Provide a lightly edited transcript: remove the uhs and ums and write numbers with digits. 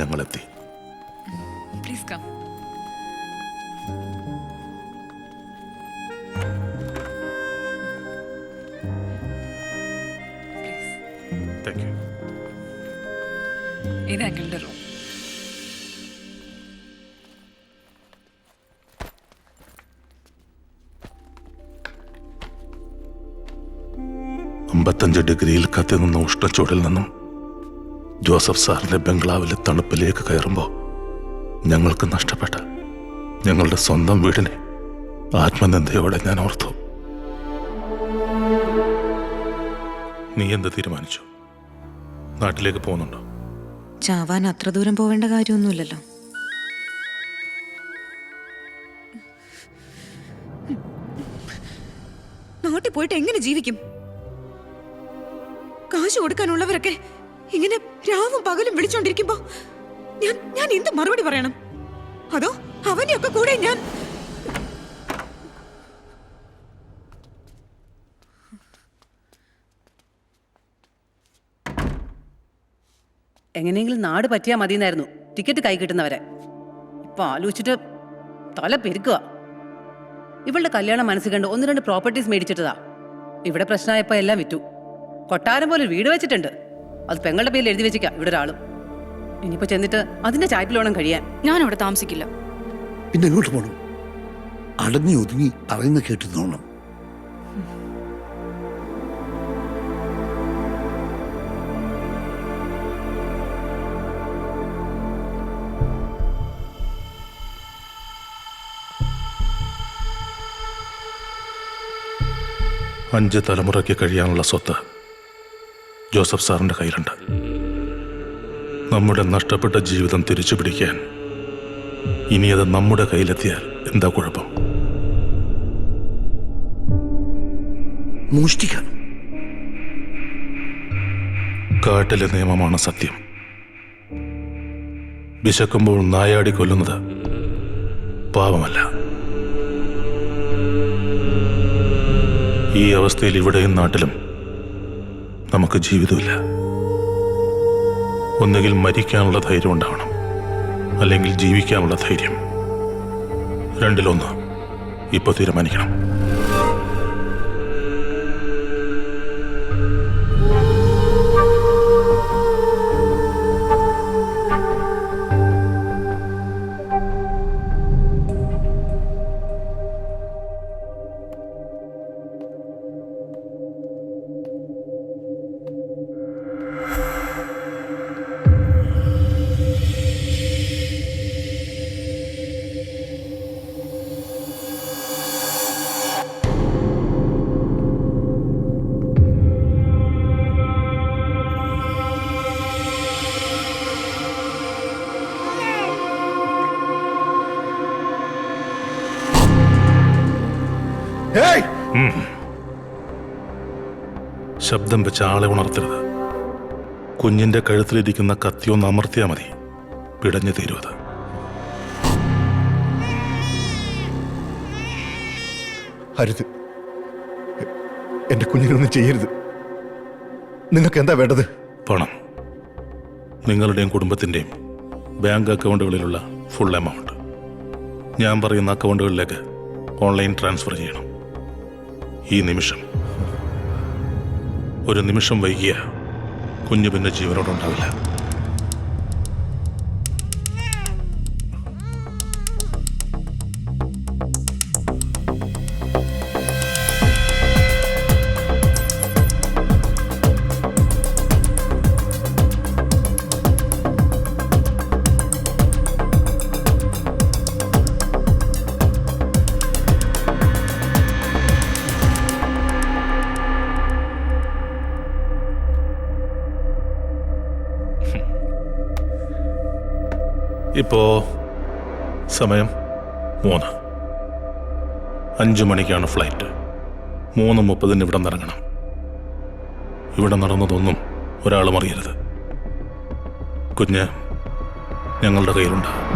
ഞങ്ങളെത്തി. Please come. Thank you. ഇത് അങ്കിളുടെ room. ഡിഗ്രിയിൽ കത്തി നിന്ന ഉഷ്ണച്ചൂടിൽ നിന്നും ജോസഫ് സാറിന്റെ ബംഗ്ലാവിലെ തണുപ്പിലേക്ക് കയറുമ്പോൾ ഞങ്ങൾക്ക് നഷ്ടപ്പെട്ട ഞങ്ങളുടെ സ്വന്തം വീടിനെ ആത്മനിന്ദയോടെ ഞാൻ ഓർത്തു. നീ എന്ത് തീരുമാനിച്ചു? നാട്ടിലേക്ക് പോകുന്നുണ്ടോ? ചാവാൻ അത്ര ദൂരം പോവേണ്ട കാര്യമൊന്നുമില്ലല്ലോ. നാട്ടിൽ പോയിട്ട് എങ്ങനെ ജീവിക്കും? കാശ് കൊടുക്കാനുള്ളവരൊക്കെ ഇങ്ങനെ രാവും പകലും വിളിച്ചോണ്ടിരിക്കുമ്പോ ഞാൻ എന്ത് മറുപടി പറയണം? അതോ അവനെയൊക്കെ കൂടെ ഞാൻ എങ്ങനെയെങ്കിലും നാട് പറ്റിയാൽ മതിയെന്നായിരുന്നു ടിക്കറ്റ് കൈ കിട്ടുന്നവരെ. ഇപ്പൊ ആലോചിച്ചിട്ട് തല പെരുക്കുക. ഇവളുടെ കല്യാണം മനസ്സിൽ കണ്ട് 1-2 പ്രോപ്പർട്ടീസ് മേടിച്ചിട്ടതാ. ഇവിടെ പ്രശ്നമായപ്പോ എല്ലാം വിറ്റു. കൊട്ടാരം പോലെ വീട് വെച്ചിട്ടുണ്ട്. അത് പെങ്ങളുടെ പേരിൽ എഴുതി വെച്ചിക്കാം ഇവിടെ ഒരാളും. ഇനിയിപ്പോ ചെന്നിട്ട് അതിന്റെ ചായ്പിലോണം കഴിയാൻ. ഞാനവിടെ താമസിക്കില്ല. പിന്നെ എങ്ങോട്ട് പോകണം? അടങ്ങി ഒതുങ്ങി പറയുന്ന കേട്ടിരുന്നോണം. അഞ്ച് തലമുറയ്ക്ക് കഴിയാനുള്ള സ്വത്ത് ജോസഫ് സാറിന്റെ കയ്യിലുണ്ട്. നമ്മുടെ നഷ്ടപ്പെട്ട ജീവിതം തിരിച്ചു പിടിക്കാൻ ഇനി അത് നമ്മുടെ കയ്യിലെത്തിയാൽ എന്താ കുഴപ്പം? മോഷ്ടിക്കാൻ കാട്ടിലെ നിയമമാണ് സത്യം. വിശക്കുമ്പോൾ നായാടി കൊല്ലുന്നത് പാവമല്ല. ഈ അവസ്ഥയിൽ ഇവിടെയും നാട്ടിലും നമുക്ക് ജീവിതമില്ല. ഒന്നുകിൽ മരിക്കാനുള്ള ധൈര്യം ഉണ്ടാവണം, അല്ലെങ്കിൽ ജീവിക്കാനുള്ള ധൈര്യം. രണ്ടിലൊന്ന് ഇപ്പൊ തീരുമാനിക്കണം. ശബ്ദം വെച്ച് ആളെ ഉണർത്തരുത്. കുഞ്ഞിന്റെ കഴുത്തിലിരിക്കുന്ന കത്തിയൊന്ന് അമർത്തിയാൽ മതി, പിടഞ്ഞു തീരുവത്. അരുത്, എന്റെ കുഞ്ഞിനൊന്നും ചെയ്യരുത്. നിങ്ങൾക്ക് എന്താ വേണ്ടത്? പണം. നിങ്ങളുടെയും കുടുംബത്തിന്റെയും ബാങ്ക് അക്കൗണ്ടുകളിലുള്ള ഫുൾ എമൗണ്ട് ഞാൻ പറയുന്ന അക്കൗണ്ടുകളിലേക്ക് ഓൺലൈൻ ട്രാൻസ്ഫർ ചെയ്യണം. ഈ നിമിഷം. ഒരു നിമിഷം വൈകിയ കുഞ്ഞു പിന്നെ ജീവനോടുണ്ടാവില്ല. ഇപ്പോ സമയം 3. 5 മണിക്കാണ് ഫ്ലൈറ്റ്. 3:30 ഇവിടെ നിറങ്ങണം. ഇവിടെ നടന്നതൊന്നും ഒരാളും അറിയരുത്. കുഞ്ഞ് ഞങ്ങളുടെ കയ്യിലുണ്ടാകും.